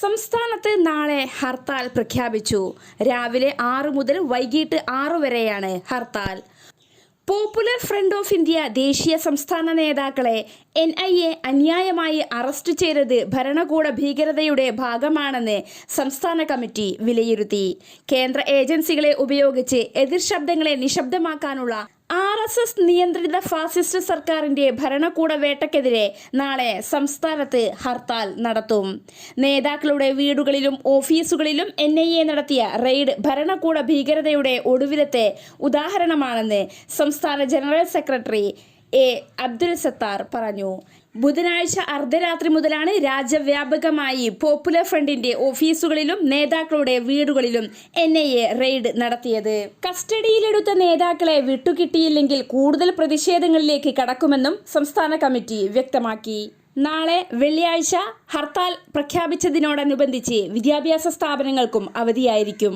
സംസ്ഥാനത്ത് നാളെ ഹർത്താൽ പ്രഖ്യാപിച്ചു. രാവിലെ 6 മുതൽ വൈകിട്ട് 6 വരെയാണ് hartal. Popular Front of India ദേശീയ സംസ്ഥാന നേതാക്കളെ NIA അന്യായമായി അറസ്റ്റ് ചെയ്തത് ഭരണകൂട ഭീകരതയുടെ ഭാഗമാണെന്ന് സംസ്ഥാന കമ്മിറ്റി വിലയിരുത്തി. കേന്ദ്ര ഏജൻസികളെ ഉപയോഗിച്ച് എതിർ ശബ്ദങ്ങളെ നിശബ്ദമാക്കാനുള്ള RSS നിയന്ത്രിത ഫാസിസ്റ്റ് സർക്കാരിന്റെ ഭരണകൂട വേട്ടയ്ക്കെതിരെ നാളെ സംസ്ഥാനത്ത് ഹർത്താൽ നടത്തും. നേതാക്കളുടെ വീടുകളിലും ഓഫീസുകളിലും NIA നടത്തിയ റെയ്ഡ് ഭരണകൂട ഭീകരതയുടെ ഒടുവിലത്തെ ഉദാഹരണമാണെന്ന് സംസ്ഥാന general secretary A. Abdul Sattar പറഞ്ഞു. ബുധനാഴ്ച അർദ്ധരാത്രി മുതലാണ് രാജ്യവ്യാപകമായി പോപ്പുലർ ഫ്രണ്ടിന്റെ ഓഫീസുകളിലും നേതാക്കളുടെ വീടുകളിലും NIA റെയ്ഡ് നടത്തിയത്. കസ്റ്റഡിയിലെടുത്ത നേതാക്കളെ വിട്ടുകിട്ടിയില്ലെങ്കിൽ കൂടുതൽ പ്രതിഷേധങ്ങളിലേക്ക് കടക്കുമെന്നും സംസ്ഥാന കമ്മിറ്റി വ്യക്തമാക്കി. നാളെ വെള്ളിയാഴ്ച ഹർത്താൽ പ്രഖ്യാപിച്ചതിനോടനുബന്ധിച്ച് വിദ്യാഭ്യാസ സ്ഥാപനങ്ങൾക്കും അവധിയായിരിക്കും.